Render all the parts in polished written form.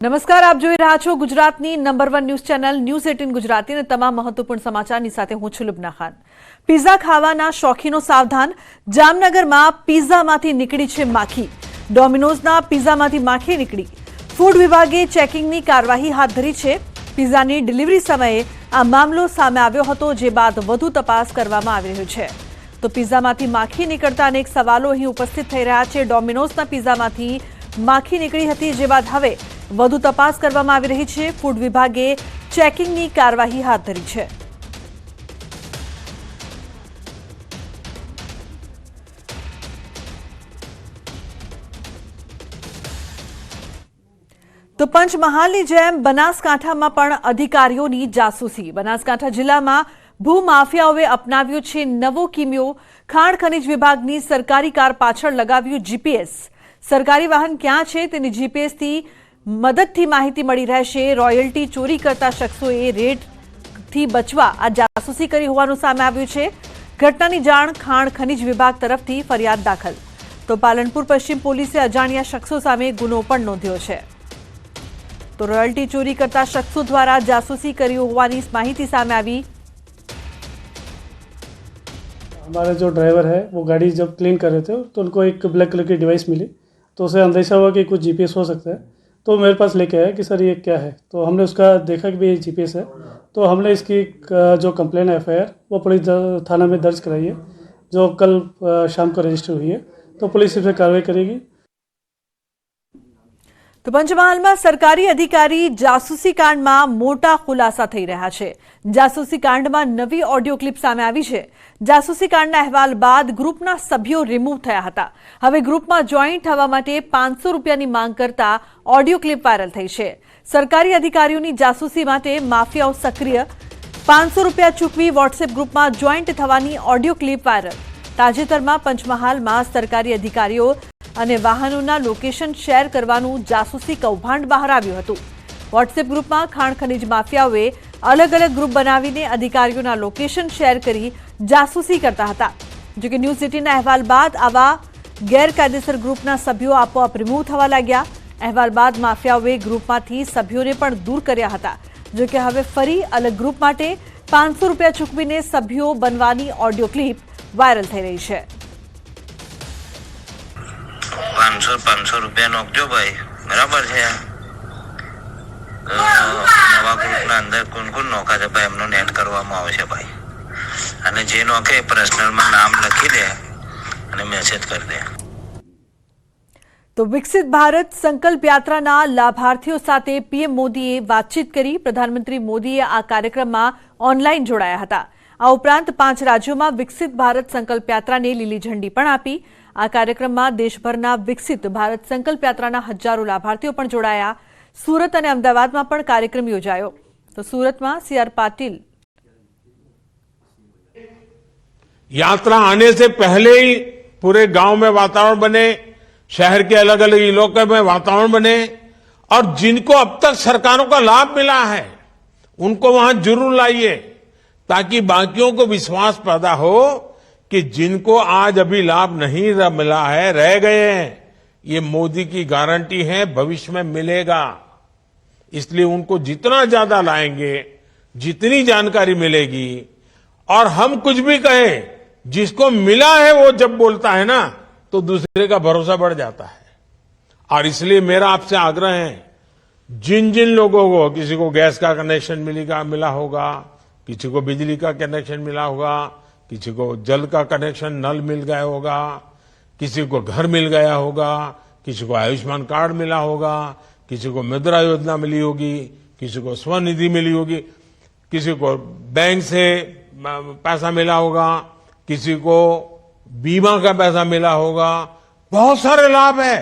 નમસ્કાર, આપ જોઈ રહ્યા છો ગુજરાતની number 1 news channel news 18 Gujarati અને તમામ મહત્વપૂર્ણ સમાચારની સાથે હું છું લુબના ખાન। પિઝા ખાવાના શોખીનો સાવધાન, જામનગરમાં પિઝામાંથી નીકળી છે માખી। ડોમિનોઝના પિઝામાંથી માખી નીકળી। ફૂડ વિભાગે ચેકિંગની કાર્યવાહી હાથ ધરી છે। પિઝાની ડિલિવરી સમયે આ મામલો સામે આવ્યો હતો, જે બાદ વધુ તપાસ કરવામાં આવી રહી છે। તો પિઝામાંથી માખી નીકળતા અનેક સવાલો અહીં ઉપસ્થિત થઈ રહ્યા છે। ડોમિનોઝના પિઝામાંથી માખી નીકળી હતી, જે બાદ હવે વધુ તપાસ કરવામાં આવી રહી છે। ફૂડ વિભાગે ચેકિંગની કાર્યવાહી હાથ ધરી છે। તો પંચમહાલની જેમ બનાસકાંઠામાં પણ અધિકારીઓની જાસૂસી। બનાસકાંઠા જિલ્લામાં ભૂમાફિયાઓએ અપનાવ્યો છે નવો કિમિયો। ખાણ ખનીજ વિભાગની સરકારી કાર પાછળ લગાવ્યું જીપીએસ। સરકારી વાહન ક્યાં છે તેની જીપીએસથી મદદથી માહિતી મળી રહેશે। રોયલ્ટી ચોરી કરતા શખ્સોએ રેડથી બચવા આ જાસૂસી કરી હોવાનું સામે આવ્યું છે। ઘટનાની જાણ ખાણ ખનીજ વિભાગ તરફથી ફરિયાદ દાખલ। તો પાલનપુર પશ્ચિમ પોલીસે અજાણ્યા શખ્સો સામે ગુનો પણ નોંધ્યો છે। તો રોયલ્ટી ચોરી કરતા શખ્સો દ્વારા જાસૂસી કરી હોવાની માહિતી સામે આવી। हमारा जो ड्राइवर है वो गाड़ी जब क्लीन कर रहे थे तो उनको एक ब्लैक कलर की डिवाइस मिली, तो उसे अंदेशा हुआ कि कुछ जीपीएस हो सकता है। तो मेरे पास लेके आया कि सर ये क्या है, तो हमने उसका देखा कि भाई ये जीपीएस है। तो हमने इसकी जो कंप्लेन है एफआईआर वो पुलिस थाना में दर्ज कराई है, जो कल शाम को रजिस्टर हुई है। तो पुलिस इस पर कार्रवाई करेगी। तो पंचमहालમાં સરકારી અધિકારી જાસૂસી કાંડમાં મોટા ખુલાસા થઈ રહ્યા છે। જાસૂસી કાંડમાં નવી ઓડિયો ક્લિપ સામે આવી છે। જાસૂસી કાંડના અહેવાલ બાદ ગ્રુપના સભ્યો રિમૂવ થયા હતા। હવે ગ્રુપમાં જોઈન થવા માટે 500 રૂપિયાની માંગ કરતા ઓડિયો ક્લિપ વાયરલ થઈ છે। સરકારી અધિકારીઓની જાસૂસી માટે માફિયાઓ સક્રિય। 500 રૂપિયા ચૂકવી વોટ્સએપ ગ્રુપમાં જોઈન્ટ થવાની ઓડિયો ક્લિપ વાયરલ। તાજેતરમાં પંચમહાલમાં સરકારી અધિકારીઓ અને વાહનોના લોકેશન શેર કરવાનું જાસૂસી કૌભાંડ બહાર આવ્યું હતું। વોટ્સએપ ગ્રુપમાં ખાણ ખનીજ માફિયાઓએ અલગ અલગ ગ્રુપ બનાવીને અધિકારીઓના લોકેશન શેર કરી જાસૂસી કરતા હતા। જો કે ન્યૂઝ 18ના અહેવાલ બાદ આવા ગેરકાયદેસર ગ્રુપના સભ્યો આપોઆપ રિમૂવ થવા લાગ્યા। અહેવાલ બાદ માફિયાઓએ ગ્રુપમાંથી સભ્યોને પણ દૂર કર્યા હતા। જો કે હવે ફરી અલગ ગ્રુપ માટે 500 રૂપિયા ચૂકવીને સભ્યો બનવાની ઓડિયો ક્લિપ વાયરલ થઈ રહી છે। 500 રૂપિયા નોખજો ભાઈ, બરાબર છે। નવા ગ્રુપના અંદર કોણ કોણ નોખા છે ભાઈ, એમનો નેટ કરવામાં આવશે ભાઈ। અને જે નોખે પર્સનલમાં નામ લખી દે અને મેસેજ કરી દે। તો વિકસિત ભારત સંકલ્પ યાત્રાના લાભાર્થીઓ સાથે પીએમ મોદીએ વાતચીત કરી। પ્રધાનમંત્રી મોદીએ આ કાર્યક્રમમાં ઓનલાઈન જોડાયા હતા। આ ઉપરાંત 5 રાજ્યોમાં વિકસિત ભારત સંકલ્પ યાત્રાને લીલી ઝંડી પણ આપી। આ કાર્યક્રમમાં દેશભરના વિકસિત ભારત સંકલ્પ યાત્રાના હજારો લાભાર્થીઓ પણ જોડાયા। સુરત અને અમદાવાદમાં પણ કાર્યક્રમ યોજાયો। તો સુરતમાં સીઆર પાટીલ यात्रा आने से पहले ही पूरे गांव में वातावरण बने, शहर के अलग अलग इलाकों में वातावरण बने, और जिनको अब तक सरकारों का लाभ मिला है उनको वहां जरूर लाइए, ताकि बाकियों को विश्वास पैदा हो कि जिनको आज अभी लाभ नहीं मिला है, रह गए हैं, ये मोदी की गारंटी है भविष्य में मिलेगा। इसलिए उनको जितना ज्यादा लाएंगे, जितनी जानकारी मिलेगी, और हम कुछ भी कहें, जिसको मिला है वो जब बोलता है ना तो दूसरे का भरोसा बढ़ जाता है। और इसलिए मेरा आपसे आग्रह है, जिन जिन लोगों को, किसी को गैस का कनेक्शन मिला होगा, किसी को बिजली का कनेक्शन मिला होगा, किसी को जल का कनेक्शन नल मिल गया होगा, किसी को घर मिल गया होगा, किसी को आयुष्मान कार्ड मिला होगा, किसी को मुद्रा योजना मिली होगी, किसी को स्वनिधि मिली होगी, किसी को बैंक से पैसा मिला होगा, किसी को बीमा का पैसा मिला होगा। बहुत सारे लाभ है।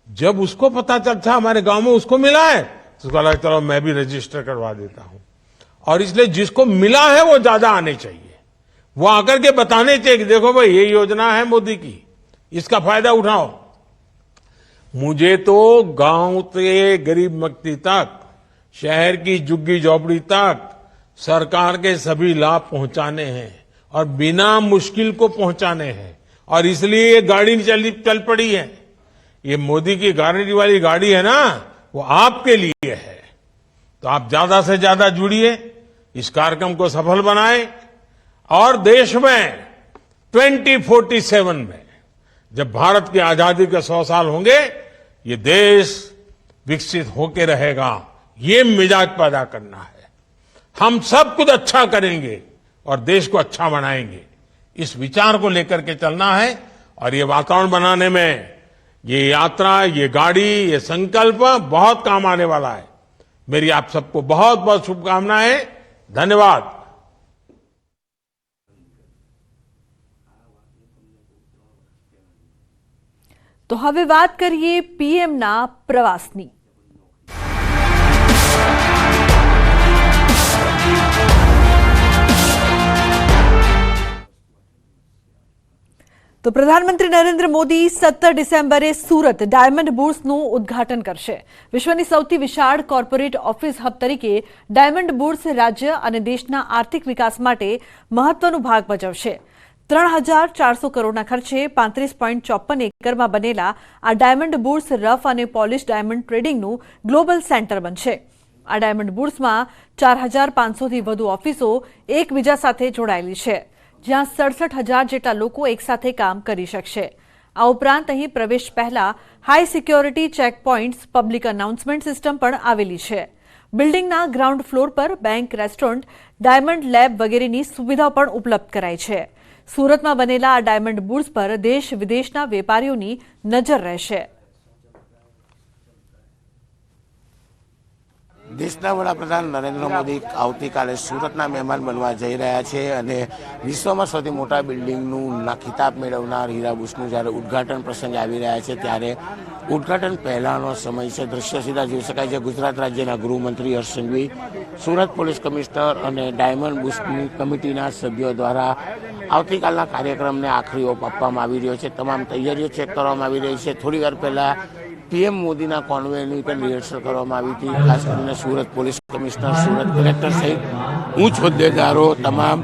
जब उसको पता चलता हमारे गांव में उसको मिला है तो उसको लगता चलो मैं भी रजिस्टर करवा देता हूं। और इसलिए जिसको मिला है वो ज्यादा आने चाहिए, वो आकर के बताने चाहिए कि देखो भाई ये योजना है मोदी की, इसका फायदा उठाओ। मुझे तो गांव से गरीब व्यक्ति तक, शहर की झुग्गी झोपड़ी तक सरकार के सभी लाभ पहुंचाने हैं और बिना मुश्किल को पहुंचाने हैं। और इसलिए ये गाड़ी चल पड़ी है। ये मोदी की गारंटी वाली गाड़ी है ना, वो आपके लिए है। तो आप ज्यादा से ज्यादा जुड़िए, इस कार्यक्रम को सफल बनाएं और देश में 2047 में जब भारत की आजादी के 100 साल होंगे, ये देश विकसित होके रहेगा। ये मिजाज पैदा करना है। हम सब कुछ अच्छा करेंगे और देश को अच्छा बनाएंगे, इस विचार को लेकर के चलना है। और ये वातावरण बनाने में ये यात्रा, ये गाड़ी, ये संकल्प बहुत काम आने वाला है। मेरी आप सबको बहुत बहुत शुभकामनाएं। धन्यवाद। તો હવે વાત કરીએ પીએમના પ્રવાસની। તો પ્રધાનમંત્રી નરેન્દ્ર મોદી 17 ડિસેમ્બરે સુરત ડાયમંડ બુર્સનું ઉદ્ઘાટન કરશે। વિશ્વની સૌથી વિશાળ કોર્પોરેટ ઓફિસ હબ તરીકે ડાયમંડ બુર્સ રાજ્ય અને દેશના આર્થિક વિકાસ માટે મહત્વનો ભાગ ભજવશે। 3400 કરોડના ખર્ચે 35.54 એકરમાં બનેલા આ ડાયમંડ બુર્સ રફ અને પોલિશ ડાયમંડ ટ્રેડિંગનું ગ્લોબલ સેન્ટર બનશે। આ ડાયમંડ બુર્સમાં 4500થી વધુ ઓફિસો એકબીજા સાથે જોડાયેલી છે, જ્યાં 67,000 જેટલા લોકો એકસાથે કામ કરી શકશે। આ ઉપરાંત અહીં પ્રવેશ પહેલા high security check points, public announcement system પણ આવેલી છે। બિલ્ડિંગના ગ્રાઉન્ડ ફ્લોર પર બેંક, રેસ્ટોરન્ટ, ડાયમંડ લેબ વગેરેની સુવિધાઓ પણ ઉપલબ્ધ કરાઈ છે। સુરતમાં બનેલા આ ડાયમંડ બુર્સ પર દેશ વિદેશના વેપારીઓની નજર રહેશે। દેશના વડાપ્રધાન નરેન્દ્ર મોદી આવતીકાલે સુરતના મહેમાન બનવા જઈ રહ્યા છે અને વિશ્વમાં સૌથી મોટા બિલ્ડિંગનું ખિતાબ મેળવનાર હીરા બુર્સનું જ્યારે ઉદ્ઘાટન પ્રસંગે આવી રહ્યા છે, ત્યારે ઉદ્ઘાટન પહેલાનો સમય છે। દ્રશ્ય સીધા જોઈ શકાય છે। ગુજરાત રાજ્યના ગૃહમંત્રી હર્ષ સંઘવી, સુરત પોલીસ કમિશનર અને ડાયમંડ બુર્સની કમિટીના સભ્યો દ્વારા આવતીકાલના કાર્યક્રમને આખરી ઓપ આપવામાં આવી રહ્યો છે। તમામ તૈયારીઓ ચેક કરવામાં આવી રહી છે। થોડી વાર પહેલા પીએમ મોદીના કોન્વેની પણ રિહર્સલ કરવામાં આવી હતી। ખાસ કરીને Surat police commissioner, Surat collector સહિત ઉચ્ચ હોદ્દેદારો, તમામ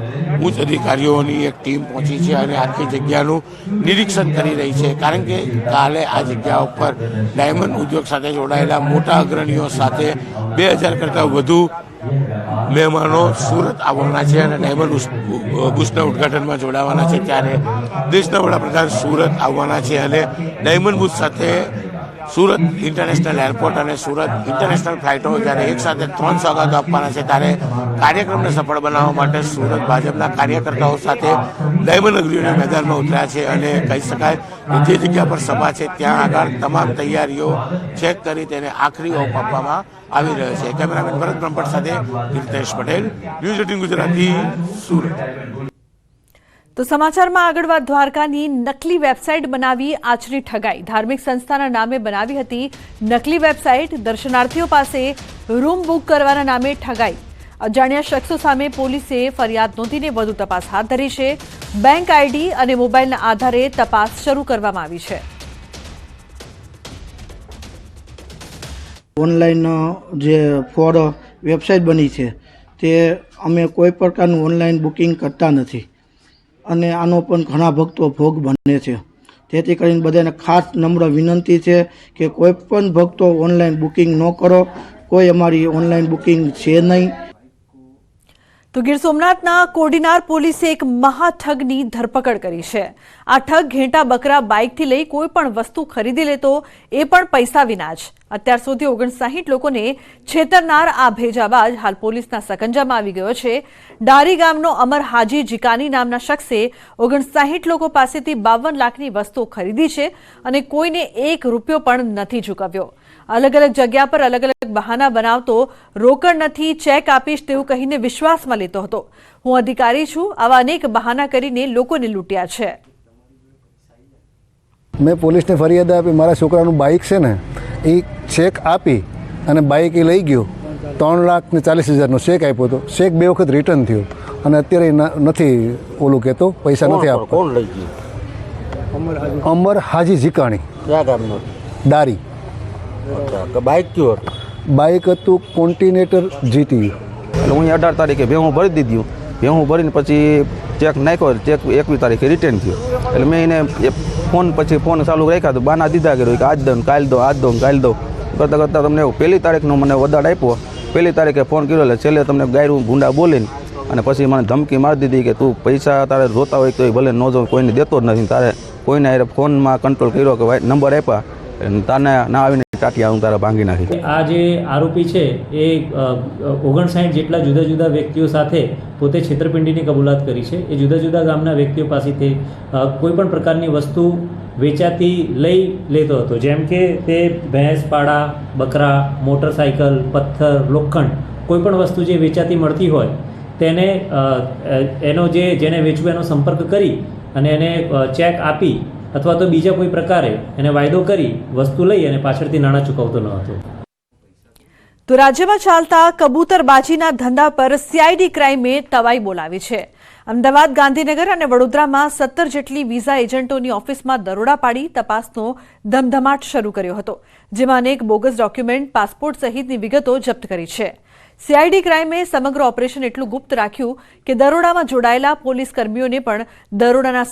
ઉચ્ચ અધિકારીઓની એક ટીમ પહોંચી છે અને આખી જગ્યાનું નિરીક્ષણ કરી રહી છે, કારણ કે કાલે આ જગ્યા ઉપર ડાયમંડ ઉદ્યોગ સાથે જોડાયેલા મોટા અગ્રણીઓ સાથે 2000 કરતાં વધુ મહેમાનો સુરત આવવાના છે અને ડાયમંડ બુર્સના ઉદ્ઘાટનમાં જોડાવાના છે। ત્યારે દેશના વડાપ્રધાન સુરત આવવાના છે અને ડાયમંડ બુર્સ સાથે સુરત ઇન્ટરનેશનલ એરપોર્ટ અને સુરત ઇન્ટરનેશનલ ફ્લાઇટો જ્યારે એક સાથે 3 સોગાદો આપવાના છે, ત્યારે કાર્યક્રમને સફળ બનાવવા માટે સુરત ભાજપના કાર્યકર્તાઓ સાથે ડાયમંડ અગ્રણીઓ મેદાનમાં ઉતર્યા છે અને કહી શકાય કે જે જગ્યા પર સભા છે ત્યાં આગળ તમામ તૈયારીઓ ચેક કરી તેને આખરી ઓપ આપવામાં આવી રહ્યો છે। કેમેરામેન ભરત બ્રહ્મભટ્ટ સાથે કીર્તેશ પટેલ, ન્યૂઝ 18 ગુજરાતી, સુરત। તો સમાચારમાં આગળ વાત દ્વારકાની નકલી વેબસાઇટ બનાવી આચરી ઠગાઈ। ધાર્મિક સંસ્થાના નામે બનાવી હતી નકલી વેબસાઇટ। દર્શનાર્થીઓ પાસે રૂમ બુક કરવાના નામે ઠગાઈ। અજાણ્યા શખ્સો સામે પોલીસે ફરિયાદ નોંધીને વધુ તપાસ હાથ ધરી છે। બેંક આઈડી અને મોબાઈલના આધારે તપાસ શરૂ કરવામાં આવી છે। ઓનલાઈન જે ફોર વેબસાઇટ બની છે તે અમે કોઈ પ્રકારનું ઓનલાઈન બુકિંગ કરતા નથી અને આનો પણ ઘણા ભક્તો ભોગ બને છે। તેથી કરીને બધાને ખાસ નમ્ર વિનંતી છે કે કોઈ પણ ભક્તો ઓનલાઈન બુકિંગ ન કરો। કોઈ અમારી ઓનલાઈન બુકિંગ છે નહીં। તો ગીર સોમનાથના કોડીનાર પોલીસે એક મહાઠગની ધરપકડ કરી છે। આ ઠગ ઘેટા બકરા બાઇકથી લઈ કોઈ પણ વસ્તુ ખરીદી લેતો, એ પણ પૈસા વિના જ। અત્યાર સુધી 59 લોકોને છેતરનાર આ ભેજાબાજ હાલ પોલીસના સકંજામાં આવી ગયો છે। ડારી ગામનો અમર હાજી જીકાની નામના શખ્સે 59 લોકો પાસેથી 52 લાખની વસ્તુ ખરીદી છે અને કોઈને 1 રૂપિયો પણ નથી ચૂકવ્યો। अलग अलग जग्या पर अलग अलग बहाना बनावतो रोकड़ नहीं चेक आपीश तेवुं कहीने विश्वासमां लेतो हतो। हूँ अधिकारी छूं, आवा अनेक बहाना करीने लोकोने लूंट्या छे। मैं पुलिस ने फरियाद आपी मारा छोकरानुं बाइक छे ने ए चेक आपी अने बाइक ए लई गयो। 3,40,000 चेक आप्यो तो चेक 2 वखत रिटर्न थयो अने अत्यारे नथी ओलुं कहेतो पैसा नथी आपतो। કોણ લઈ ગયું? अमर हाजी जीकाणी, ક્યાં ગામનો? दारी। બાઇક કયો હતું? बाइक हतुं કોન્ટિનેટર GTU। એટલે હું 18 તારીખે ભેહું ભરી દીધું। ભેહું ભરીને પછી ચેક નાખ્યો, ચેક 21 તારીખે રિટર્ન થયો। એટલે મેં એને ફોન ચાલુ રાખ્યા તો બાના દીધા કર્યો કે આજ દો કાલ દો, આજ દો કાલ દો। કરતાં કરતાં તમને 1 તારીખનો મને વદાડ આપ્યો. 1 તારીખે ફોન કર્યો એટલે છેલ્લે તમને ગાયરું ગુંડા બોલીને અને પછી મને ધમકી મારી દીધી કે તું પૈસા તારે જોતા હોય તો ભલે ન જો, કોઈને દેતો જ નથી. તારે કોઈને ફોનમાં કંટ્રોલ કર્યો કે ભાઈ નંબર આપ્યા તાને ના આવીને ટાટિયા હું તારા ભાંગી નાખી. આ જે આરોપી છે એ 59 જેટલા જુદા જુદા વ્યક્તિઓ સાથે પોતે છેતરપિંડીની કબૂલાત કરી છે. એ જુદા જુદા ગામના વ્યક્તિઓ પાસેથી કોઈ પણ પ્રકારની વસ્તુ વેચાતી લઈ લેતો હતો, જેમ કે તે ભેંસ, પાડા, બકરા, મોટરસાઇકલ, પથ્થર, લોખંડ, કોઈ પણ વસ્તુ જે વેચાતી મળતી હોય તેને જેને વેચવું એનો સંપર્ક કરી અને એને ચેક આપી અથવા તો બીજા કોઈ પ્રકારે એને વાયદો કરી વસ્તુ લઈ અને પાછળથી નાણાં ચૂકવતો ન હતો. તો રાજ્યમાં ચાલતા કબૂતરબાજીના ધંધા પર સીઆઈડી ક્રાઇમે તવાઈ બોલાવી છે. અમદાવાદ, ગાંધીનગર અને વડોદરામાં 17 જેટલી વિઝા એજન્ટોની ઓફિસમાં દરોડા પાડી તપાસનો ધમધમાટ શરૂ કર્યો હતો, જેમાં અનેક બોગસ ડોક્યુમેન્ટ, પાસપોર્ટ સહિતની વિગતો જપ્ત કરી છે. સીઆઈડી ક્રાઇમે સમગ્ર ઓપરેશન એટલું ગુપ્ત રાખ્યું કે દરોડામાં જોડાયેલા પોલીસ કર્મીઓને પણ દરોડાના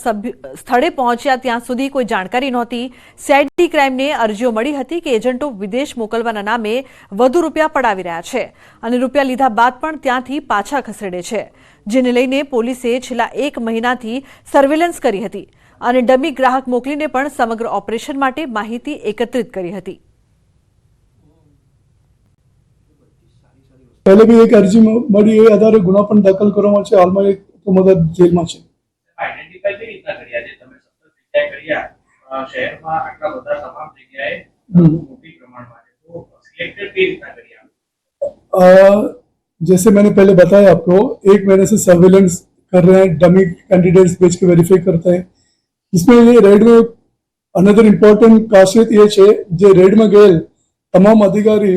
સ્થળે પહોંચ્યા ત્યાં સુધી કોઈ જાણકારી નહોતી. સીઆઈડી ક્રાઇમને અરજીઓ મળી હતી કે એજન્ટો વિદેશ મોકલવાના નામે વધુ રૂપિયા પડાવી રહ્યા છે અને રૂપિયા લીધા બાદ પણ ત્યાંથી પાછા ખસેડે છે, જેને લઈને પોલીસે છેલ્લા 1 મહિનાથી સર્વેલન્સ કરી હતી અને ડમી ગ્રાહક મોકલીને પણ સમગ્ર ઓપરેશન માટે માહિતી એકત્રિત કરી હતી. पहले भी एक अर्जी मળી એ આધારે ગુનો પણ દાખલ કરવામાં છે. હાલમાં એક મદદ જેલમાં છે. આઈડેન્ટિફાઈ કઈ રીતના કર્યા છે તમે? 17 જગ્યાએ કર્યા શહેરમાં, આટલા બધા તમામ જગ્યાએ મોટી પ્રમાણમાં છે, તો સિલેક્ટેડ કઈ રીતના કર્યા? जैसे मैंने पहले बताया आपको, 1 महीने से सर्वेलेंस कर रहे हैं, डमी कैंडिडेट्स भेज के वेरीफाई करते हैं. इसमें ये रेड में अनदर इम्पोर्टेंट खासियत ये है, जो रेड में गए તમામ અધિકારી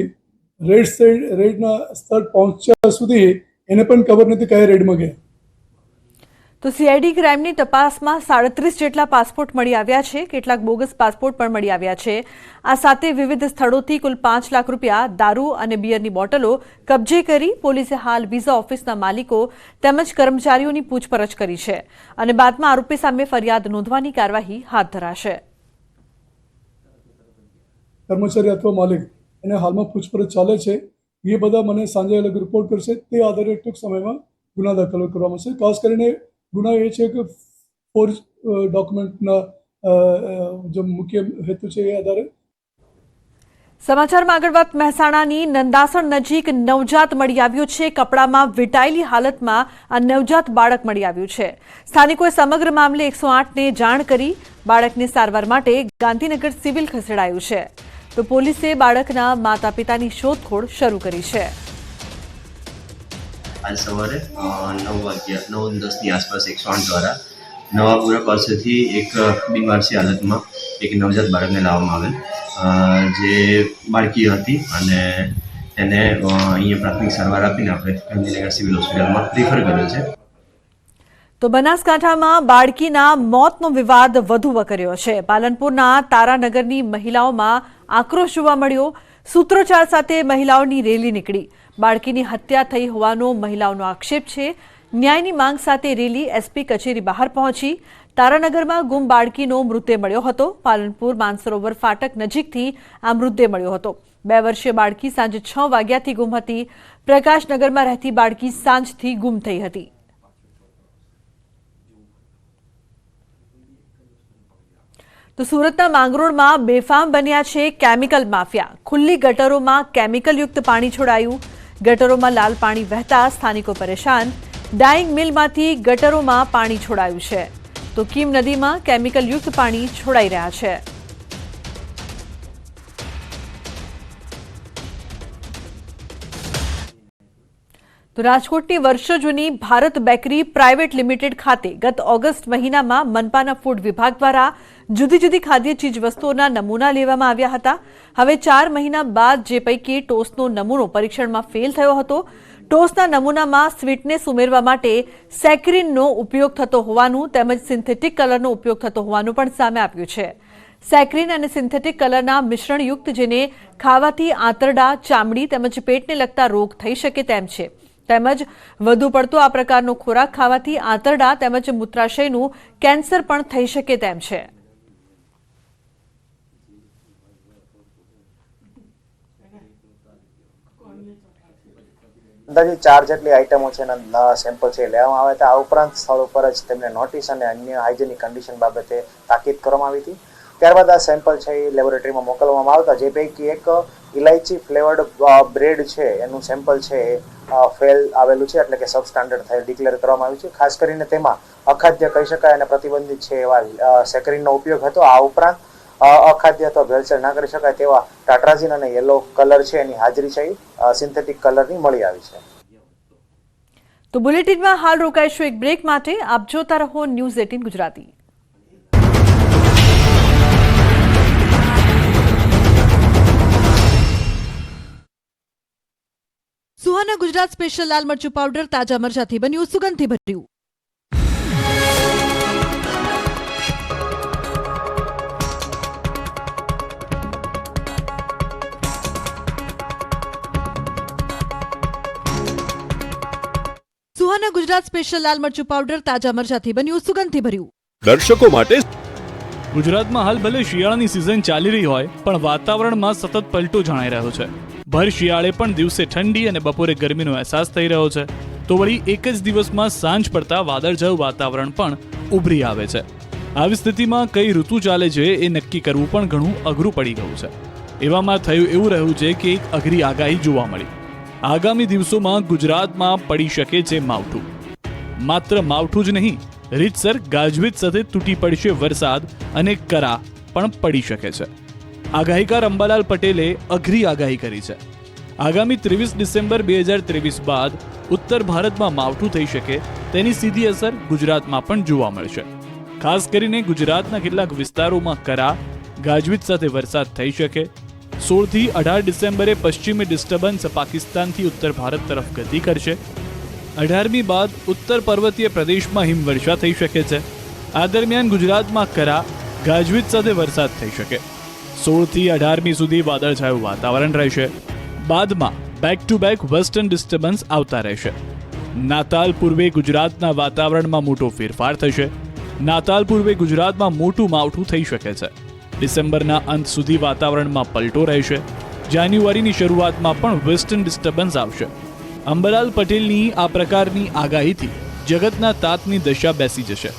રેડના સ્થળ પહોંચ્યા સુધી એને પણ ખબર નથી કયા રેડમાં ગયા. તો સીઆઈડી ક્રાઇમની તપાસમાં 37 જેટલા પાસપોર્ટ મળી આવ્યા છે, કેટલાક બોગસ પાસપોર્ટ પણ મળી આવ્યા છે. આ સાથે વિવિધ સ્થળોથી કુલ 5 લાખ રૂપિયા, દારૂ અને બિયરની બોટલો કબજે કરી પોલીસે હાલ વિઝા ઓફિસના માલિકો તેમજ કર્મચારીઓની પૂછપરછ કરી છે અને બાદમાં આરોપી સામે ફરિયાદ નોંધવાની કાર્યવાહી હાથ ધરાશે. કર્મચારી અથવા માલિક એને હાલમાં પૂછપરછ ચાલે છે. એ બધા મને સાંજે અલગ રિપોર્ટ કરશે, તે આધારે ટૂંક સમયમાં ગુના દાખલ કરવામાં આવશે. ખાસ કરીને ગુના એ છે કે ફોર્જ ડોક્યુમેન્ટના જે મુખ્ય હેતુ છે એ આધારે. સમાચારમાં આગળ વાત મહેસાણાની નંદાસણ નજીક નવજાત મળી આવ્યું છે. કપડામાં વીંટાયેલી હાલતમાં આ નવજાત બાળક મળી આવ્યું છે. સ્થાનિકોએ સમગ્ર મામલે 108ને જાણ કરી બાળકને સારવાર માટે ગાંધીનગર સિવિલ ખસેડાયું છે. તો પોલીસે બાળકના માતા પિતાની શોધખોળ શરૂ કરી છે. આજ સવારે 9:10ની આસપાસ 108 દ્વારા નવાપુરા પાસેથી એક બિનવારસી હાલતમાં એક નવજાત બાળકને લાવવામાં આવેલ, જે બાળકી હતી અને તેને અહીંયા પ્રાથમિક સારવાર આપીને આપણે ગાંધીનગર સિવિલ હોસ્પિટલમાં રિફર કર્યો છે. તો બનાસકાંઠામાં બાળકીના મોતનો વિવાદ વધુ વકર્યો છે. પાલનપુરના તારાનગરની મહિલાઓમાં આક્રોશ જોવા મળ્યો. સૂત્રોચ્ચાર સાથે મહિલાઓની રેલી નીકળી. બાળકીની હત્યા થઈ હોવાનો મહિલાઓનો આક્ષેપ છે. ન્યાયની માંગ સાથે રેલી એસપી કચેરી બહાર પહોંચી. તારાનગરમાં ગુમ બાળકીનો મૃતદેહ મળ્યો હતો. પાલનપુર માનસરોવર ફાટક નજીકથી આ મૃતદેહ મળ્યો હતો. 2 વર્ષીય બાળકી સાંજે 6 વાગ્યાથી ગુમ હતી. પ્રકાશનગરમાં રહેતી બાળકી સાંજથી ગુમ થઈ હતી. તો સુરતના માંગરોળમાં બેફામ બન્યા છે કેમિકલ માફિયા. ખુલ્લી ગટરોમાં કેમિકલયુક્ત પાણી છોડાયું. ગટરોમાં લાલ પાણી વહેતા સ્થાનિકો પરેશાન. ડાઇંગ મિલમાંથી ગટરોમાં પાણી છોડાયું છે. તો કીમ નદીમાં કેમિકલયુક્ત પાણી છોડાઈ રહ્યા છે. તો રાજકોટની વર્ષો જૂની ભારત બેકરી પ્રાઇવેટ લિમિટેડ ખાતે ગત ઓગસ્ટ મહિનામાં મનપાના ફૂડ વિભાગ દ્વારા જુદી જુદી ખાદ્ય ચીજવસ્તુઓના નમૂના લેવામાં આવ્યા હતા. હવે 4 મહિના બાદ જે પૈકી ટોસ્ટનો નમૂનો પરીક્ષણમાં ફેલ થયો હતો. ટોસ્ટના નમૂનામાં સ્વીટનેસ ઉમેરવા માટે સેક્રીનનો ઉપયોગ થતો હોવાનું તેમજ સિન્થેટિક કલરનો ઉપયોગ થતો હોવાનું પણ સામે આવ્યું છે. સેક્રીન અને સિન્થેટિક કલરના મિશ્રણયુક્ત જેને ખાવાથી આંતરડા, ચામડી તેમજ પેટને લગતા રોગ થઈ શકે તેમ છે. તેમજ વધુ પડતો આ પ્રકારનો ખોરાક ખાવાથી આંતરડા તેમજ મૂત્રાશયનું કેન્સર પણ થઈ શકે તેમ છે. અંદાજિત 4 જેટલી આઇટમો છે એના સેમ્પલ છે લેવામાં આવ્યા હતા. આ ઉપરાંત સ્થળ ઉપર જ તેમને નોટિસ અને અન્ય હાઇજેનિક કન્ડિશન બાબતે તાકીદ કરવામાં આવી હતી. ત્યારબાદ આ સેમ્પલ છે એ લેબોરેટરીમાં મોકલવામાં આવતા, જે પૈકી એક ઇલાયચી ફ્લેવર્ડ બ્રેડ છે એનું સેમ્પલ છે એ ફેલ આવેલું છે, એટલે કે સબ સ્ટાન્ડર્ડ થયેલ ડિક્લેર કરવામાં આવ્યું છે. ખાસ કરીને તેમાં અખાદ્ય કહી શકાય અને પ્રતિબંધિત છે એવા સેકરીનનો ઉપયોગ હતો. આ ઉપરાંત અખાદ્ય અથવા ભેળસેળ ના કરી શકાય તેવા ટાટ્રાઝીન અને યલો કલર છે એની હાજરી છે એ સિન્થેટિક કલરની મળી આવી છે. તો બુલેટિનમાં હાલ રોકાઈશું એક બ્રેક માટે. આપ જોતા રહો ન્યૂઝ 18 ગુજરાતી. સુહાના ગુજરાત સ્પેશિયલ લાલ મરચું પાવડર તાજા મરચાથી બન્યું, સુગંધથી ભર્યું. સુહાના ગુજરાત સ્પેશિયલ લાલ મરચું પાવડર તાજા મરચાથી બન્યું, સુગંધથી ભર્યું. દર્શકો માટે ગુજરાતમાં હાલ ભલે શિયાળાની સિઝન ચાલી રહી હોય, પણ વાતાવરણમાં સતત પલટો જણાઈ રહ્યો છે. ભર શિયાળે પણ દિવસે ઠંડી અને બપોરે ગરમીનો અહેસાસ થઈ રહ્યો છે, તો વળી એક જ દિવસમાં સાંજ પડતા વાદળછાયું વાતાવરણ પણ ઉભરી આવે છે. આવી સ્થિતિમાં કઈ ઋતુ ચાલે છે એ નક્કી કરવું પણ ઘણું અઘરું પડી ગયું છે. એવામાં થયું એવું રહ્યું છે કે એક અઘરી આગાહી જોવા મળી. આગામી દિવસોમાં ગુજરાતમાં પડી શકે છે માવઠું. માત્ર માવઠું જ નહીં, રીતસર ગાજવીજ સાથે તૂટી પડશે વરસાદ અને કરા પણ પડી શકે છે. આગાહીકાર અંબાલાલ પટેલે અઘરી આગાહી કરી છે. આગામી 23 ડિસેમ્બર 2023 બાદ ઉત્તર ભારતમાં માવઠું થઈ શકે તેની સીધી અસર ગુજરાતમાં પણ જોવા મળશે. ખાસ કરીને ગુજરાતના કેટલાક વિસ્તારોમાં કરા ગાજવીજ સાથે વરસાદ થઈ શકે. 16 થી 18 ડિસેમ્બરે પશ્ચિમી ડિસ્ટર્બન્સ પાકિસ્તાનથી ઉત્તર ભારત તરફ ગતિ કરશે. 18મી બાદ ઉત્તર પર્વતીય પ્રદેશમાં હિમવર્ષા થઈ શકે છે. આ દરમિયાન ગુજરાતમાં કરા ગાજવીજ સાથે વરસાદ થઈ શકે. 16 થી 18મી સુધી વાદળછાયું વાતાવરણ રહેશે. બાદમાં back to back western disturbance આવતા રહેશે. નાતાલ પૂર્વે ગુજરાતના વાતાવરણમાં મોટો ફેરફાર થશે. નાતાલ પૂર્વે ગુજરાતમાં મોટું માવઠું થઈ શકે છે. ડિસેમ્બરના અંત સુધી વાતાવરણમાં પલટો રહેશે. જાન્યુઆરીની શરૂઆતમાં પણ વેસ્ટર્ન ડિસ્ટર્બન્સ આવશે. અંબાલાલ પટેલની આ પ્રકારની આગાહીથી જગતના તાતની દશા બેસી જશે.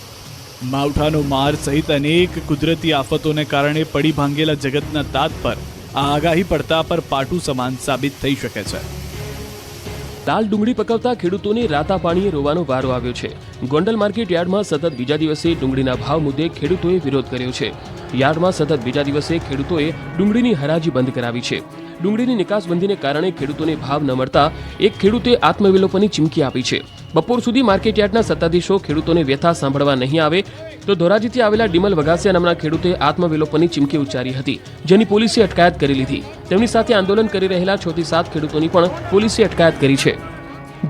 માવઠાનો માર સહિત અનેક કુદરતી આફતોને કારણે પડી ભાંગેલા જગતના તાત પર આ આગાહી પડતા પર પાટું સમાન સાબિત થઈ શકે છે. લાલ ડુંગળી પકવતા ખેડૂતોને રાતા પાણીએ રોવાનો વારો આવ્યો છે. ગોંડલ માર્કેટ યાર્ડમાં સતત બીજા દિવસે ડુંગળીના ભાવ મુદ્દે ખેડૂતોએ વિરોધ કર્યો છે. યાર્ડમાં સતત બીજા દિવસે ખેડૂતોએ ડુંગળીની હરાજી બંધ કરાવી છે. ડુંગળીની નિકાસબંધીને કારણે ખેડૂતોને ભાવ ન મળતા એક ખેડૂતે આત્મવિલોપનની ચીમકી આપી છે. બપોર સુધી માર્કેટયાર્ડના સત્તાધીશો ખેડૂતોને વ્યથા સાંભળવા નહીં આવે તો ધોરાજીથી આવેલા ડિમલ વગાસિયા નામના ખેડૂતે આત્મવિલોપનની ચીમકી ઉચ્ચારી હતી, જેની પોલીસે અટકાયત કરી લીધી. તેમની સાથે આંદોલન કરી રહેલા 6 થી 7 ખેડૂતોની પણ પોલીસે અટકાયત કરી છે.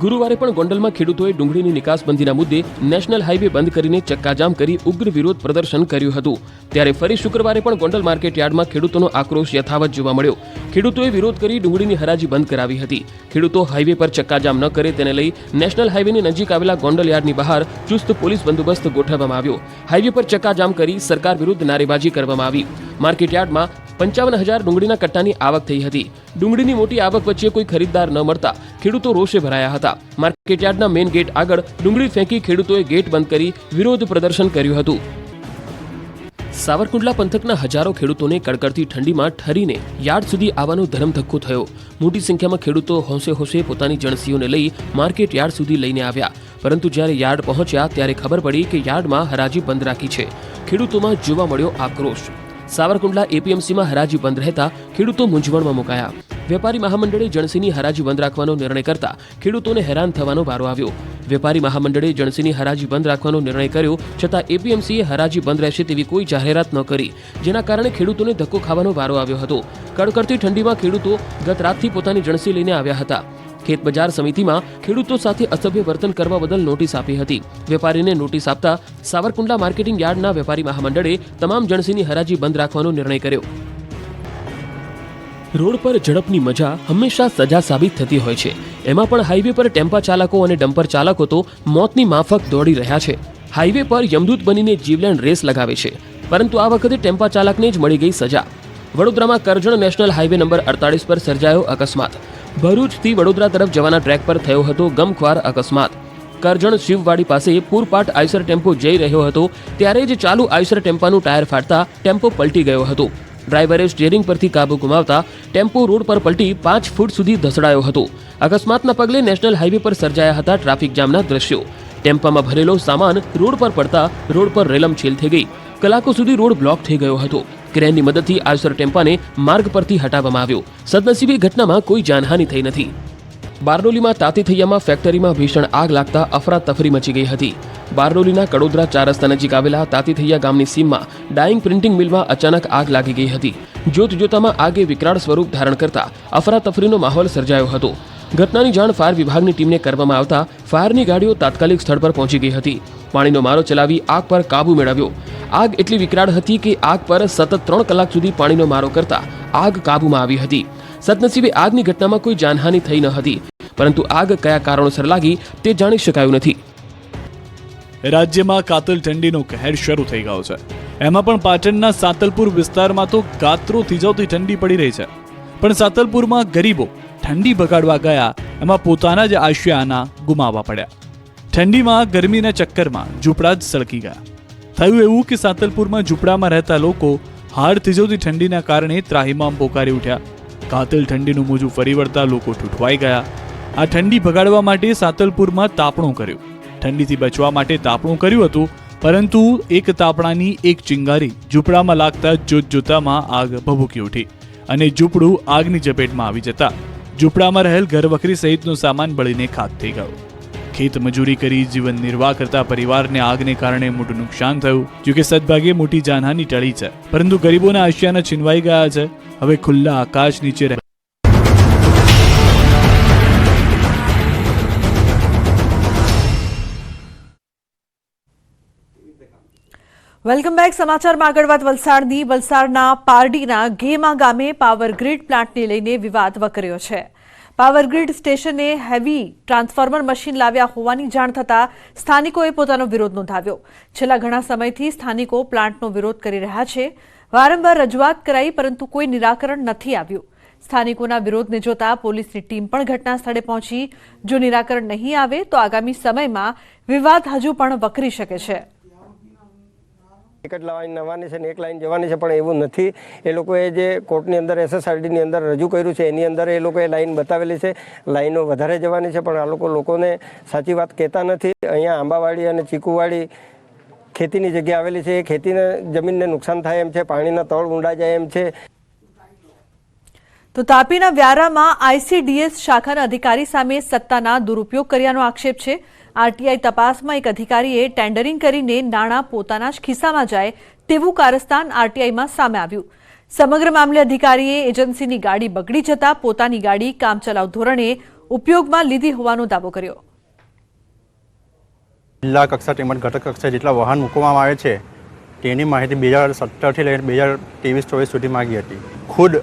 ગુરુવારે પણ ગોંડલમાં ખેડૂતોએ ડુંગળીની નિકાસબંધીના મુદ્દે નેશનલ હાઈવે બંધ કરીને ચક્કાજામ કરી ઉગ્ર વિરોધ પ્રદર્શન કર્યું હતું. ત્યારે ફરી શુક્રવારે પણ ગોંડલ માર્કેટ યાર્ડમાં ખેડૂતોનો આક્રોશ યથાવત જોવા મળ્યો. ખેડૂતોએ વિરોધ કરી ડુંગળીની હરાજી બંધ કરાવી હતી. ખેડૂતો હાઈવે પર ચક્કાજામ ન કરે તેને લઈ નેશનલ હાઈવેની નજીક આવેલા ગોંડલ યાર્ડની બહાર ચુસ્ત પોલીસ બંદોબસ્ત ગોઠવવામાં આવ્યો. હાઈવે પર ચક્કાજામ કરી સરકાર વિરુદ્ધ નારેબાજી કરવામાં આવી. માર્કેટ યાર્ડમાં 55,000 ડુંગળીના કટ્ટાની આવક થઈ હતી. ડુંગળીની મોટી આવક વચ્ચે કોઈ ખરીદદાર ન મળતા ખેડૂતો રોષે ભરાયા હતા. માર્કેટ યાર્ડના મેઇન ગેટ આગળ ડુંગળી ફેંકી ખેડૂતોએ ગેટ બંધ કરી વિરોધ પ્રદર્શન કર્યું હતું. સાવરકુંડલા પંથકના હજારો ખેડૂતોને કડકડતી ઠંડીમાં ઠરીને યાર્ડ સુધી આવવાનો ધરમધક્કો થયો. મોટી સંખ્યામાં ખેડૂતો હોંશે હોંશે પોતાની જણસીઓને લઈ માર્કેટ યાર્ડ સુધી લઈને આવ્યા. પરંતુ જ્યારે યાર્ડ પહોંચ્યા ત્યારે ખબર પડી કે યાર્ડમાં હરાજી બંધ રાખી છે. ખેડૂતોમાં જોવા મળ્યો આક્રોશ. સાવરકુંડલા એપીએમસીમાં હરાજી બંધ રહેતા ખેડૂતો મૂંઝવણમાં મુકાયા. વેપારી મહામંડળે જણસીની હરાજી બંધ રાખવાનો નિર્ણય કરતા ખેડૂતોને હેરાન થવાનો વારો આવ્યો. વેપારી મહામંડળે જણસીની હરાજી બંધ રાખવાનો નિર્ણય કર્યો, છતાં એપીએમસીએ હરાજી બંધ રહેશે તેવી કોઈ જાહેરાત ન કરી, જેના કારણે ખેડૂતોને ધક્કો ખાવાનો વારો આવ્યો હતો. કડકડતી ઠંડીમાં ખેડૂતો ગત રાતથી પોતાની જણસી લઈને આવ્યા હતા. ખેત બજાર સમિતિમાં ખેડૂતો સાથે અસભ્ય વર્તન કરવા બદલ નોટિસ આપી હતી. વેપારીને નોટિસ આપતા સાવરકુંડલા માર્કેટિંગ યાર્ડના વેપારી મહામંડળે તમામ જણસીની હરાજી બંધ રાખવાનો નિર્ણય કર્યો. રોડ પર ઝડપની મજા હંમેશા સજા સાબિત થતી હોય છે. એમાં પણ હાઈવે પર ટેમ્પા ચાલકો અને ડમ્પર ચાલકો તો મોતની માફક દોડી રહ્યા છે. હાઈવે પર યમદૂત બનીને જીવલેણ રેસ લગાવે છે, પરંતુ આ વખતે ટેમ્પા ચાલકને જ મળી ગઈ સજા. વડોદરામાં કરજણ નેશનલ હાઈવે નંબર 48 પર સર્જાયો અકસ્માત. ભરૂચથી વડોદરા તરફ જવાના ટ્રેક પર થયો હતો ગમખ્વાર અકસ્માત. કરજણ શિવવાડી પાસે પૂરપાટ આઈસર ટેમ્પો જઈ રહ્યો હતો ત્યારે જ ચાલુ આઈસર ટેમ્પાનું ટાયર ફાટતા ટેમ્પો પલટી ગયો હતો. ડ્રાઈવરે સ્ટીયરિંગ પરથી કાબુ ગુમાવતા ટેમ્પો રોડ પર પલટી 5 ફૂટ સુધી ધસડાયો હતો. અકસ્માતના પગલે નેશનલ હાઈવે પર સર્જાયા હતા ટ્રાફિક જામના દ્રશ્યો. ટેમ્પામાં ભરેલો સામાન રોડ પર પડતા રોડ પર રેલમછેલ થઈ ગઈ. કલાકો સુધી રોડ બ્લોક થઈ ગયો હતો. ક્રેનની મદદથી આઈસર ટેમ્પાને માર્ગ પરથી હટાવવામાં આવ્યો. સદનસીબે ઘટનામાં કોઈ જાનહાનિ થઈ નથી. બારડોલીમાં તાતીથૈયામાં ફેક્ટરીમાં ભીષણ આગ લાગતા અફરાતફરી મચી ગઈ હતી. બારડોલીના કડોદરા 4 રસ્તા નજીક આવેલા તાતીથૈયા ગામની સીમમાં ડાઇંગ પ્રિન્ટિંગ મિલમાં અચાનક આગ લાગી ગઈ હતી. જોતજોતામાં આગે વિકરાળ સ્વરૂપ ધારણ કરતા અફરાતફરીનો માહોલ સર્જાયો હતો. ઘટનાની જાણ ફાયર વિભાગની ટીમને કરવામાં આવતા ફાયરની ગાડીઓ તાત્કાલિક સ્થળ પર પહોંચી ગઈ હતી. પાણીનો મારો ચલાવી આગ પર કાબુ મેળવ્યો. આગ એટલી વિકરાળ હતી કે આગ પર સતત 3 કલાક સુધી પાણીનો મારો કરતા આગ કાબૂમાં આવી હતી. સદનસીબે આગની ઘટનામાં કોઈ જાનહાનિ થઈ ન હતી, પરંતુ આગ કયા કારણોસર લાગી તે જાણી શકાયું નથી. રાજ્યમાં કાતલ ઠંડીનો કહેર શરૂ થઈ ગયો છે. એમાં પણ પાટણના સાતલપુર વિસ્તારમાં તો ગાત્રો થીજાવતી ઠંડી પડી રહી છે. પણ સાતલપુરમાં ગરીબો ઠંડી બગાડવા ગયા એમાં પોતાના જ આશિયાના ગુમાવવા પડ્યા. ઠંડીમાં ગરમીના ચક્કરમાં ઝૂંપડા જ સળકી ગયા. થયું એવું કે સાતલપુરમાં ઝૂંપડામાં રહેતા લોકો હાડ થીજવતી ઠંડીના કારણે ત્રાહિમામ પોકારી ઉઠ્યા. કાતલ ઠંડીનું મોજું ફરી વળતા લોકો ઠૂઠવાઈ ગયા. આ ઠંડી ભગાડવા માટે સાતલપુરમાં તાપણું કર્યું. ઠંડીથી બચવા માટે તાપણું કર્યું હતું, પરંતુ એક તાપણાની એક ચિંગારી ઝૂંપડામાં લાગતા જોતજોતામાં આગ ભભૂકી ઉઠી અને ઝૂંપડું આગની ઝપેટમાં આવી જતા ઝૂંપડામાં રહેલ ઘરવખરી સહિતનો સામાન બળીને ખાક થઈ ગયો. ખેત મજૂરી કરી જીવન નિર્વાહ કરતા પરિવારને આગને કારણે મોટું નુકસાન થયું. જોકે સદભાગે મોટી જાનહાની ટળી છે, પરંતુ ગરીબોના આશિયાના છીનવાઈ ગયા છે. હવે ખુલ્લા આકાશ નીચે વેલકમ બેક. સમાચારમાં આગળ વાત વલસાડની. વલસાડના પારડીના ઘેમા ગામે પાવર ગ્રીડ પ્લાન્ટને લઈને વિવાદ વકર્યો છે. પાવર ગ્રીડ સ્ટેશને હેવી ટ્રાન્સફોર્મર મશીન લાવ્યા હોવાની જાણ થતાં સ્થાનિકોએ પોતાનો વિરોધ નોંધાવ્યો. છેલ્લા ઘણા સમયથી સ્થાનિકો પ્લાન્ટનો વિરોધ કરી રહ્યા છે. વારંવાર રજૂઆત કરાઈ, પરંતુ કોઈ નિરાકરણ નથી આવ્યું. સ્થાનિકોના વિરોધને જોતા પોલીસની ટીમ પણ ઘટના સ્થળે પહોંચી. જો નિરાકરણ નહીં આવે તો આગામી સમયમાં વિવાદ હજુ પણ વકરી શકે છે. એક જ લાઈન આવવાની છે ને એક લાઈન જવાની છે, પણ એવું નથી. એ લોકોએ જે કોર્ટની અંદર SSRDની અંદર રજૂ કર્યું છે એની અંદર એ લોકોએ લાઈન બતાવેલી છે. લાઈનો વધારે જવાની છે, પણ આ લોકોને સાચી વાત કહેતા નથી. અહીંયા આંબાવાડી અને ચીકુવાડી ખેતીની જગ્યા આવેલી છે. એ ખેતીને જમીનને નુકસાન થાય એમ છે, પાણીના તળ ઊંડા જાય એમ છે. તો તાપીના વ્યારામાં ICDS શાખાના અધિકારી સામે સત્તાના દુરુપયોગ કર્યાનો આક્ષેપ છે. RTI તપાસમાં એક અધિકારીએ ટેન્ડરિંગ કરીને નાણાં પોતાના જ ખિસ્સામાં જાય તેવું કારસ્તાન RTIમાં સામે આવ્યું. સમગ્ર મામલે અધિકારીએ એજન્સીની ગાડી બગડી જતા પોતાની ગાડી કામચલાઉ ધોરણે ઉપયોગમાં લીધી હોવાનો દાવો કર્યો. જિલ્લા કક્ષા તેમજ ઘટક કક્ષા જેટલા વાહન મૂકવામાં આવે છે તેની માહિતી 2017થી લઈને 2023-24 સુધી માંગી હતી. ખુદ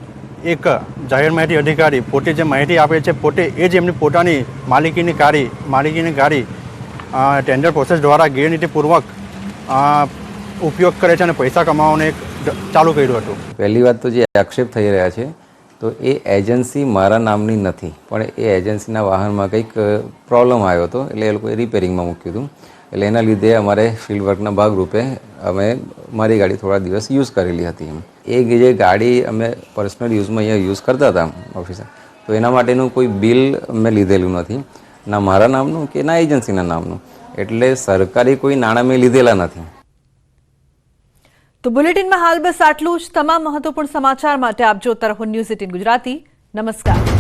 એક જાહેર માહિતી અધિકારી પોતે જે માહિતી આપે છે પોતે એ જ એમની પોતાની માલિકીની ગાડી ટેન્ડર પ્રોસેસ દ્વારા ગેરનીતિપૂર્વક ઉપયોગ કરે છે અને પૈસા કમાવાનું ચાલુ કર્યું હતું. પહેલી વાત તો જે આક્ષેપ થઈ રહ્યા છે તો એ એજન્સી મારા નામની નથી, પણ એ એજન્સીના વાહનમાં કંઈક પ્રોબ્લેમ આવ્યો હતો એટલે એ લોકોએ રિપેરિંગમાં મૂક્યું હતું. એટલે એના લીધે અમારે ફિલ્ડ વર્કના ભાગરૂપે અમે મારી ગાડી થોડા દિવસ યુઝ કરેલી હતી. એ જે ગાડી અમે પર્સનલ યુઝમાં અહીંયા યુઝ કરતા હતા ઓફિસે, તો એના માટેનું કોઈ બિલ મેં લીધેલું નથી, ના મારા નામનું કે ના એજન્સીના નામનું. એટલે સરકારી કોઈ નાણાં મેં લીધેલા નથી. તો બુલેટિનમાં હાલ બસ આટલું જ. તમામ મહત્વપૂર્ણ સમાચાર માટે આપ જોતા રહો ન્યૂઝ 18 ગુજરાતી. નમસ્કાર.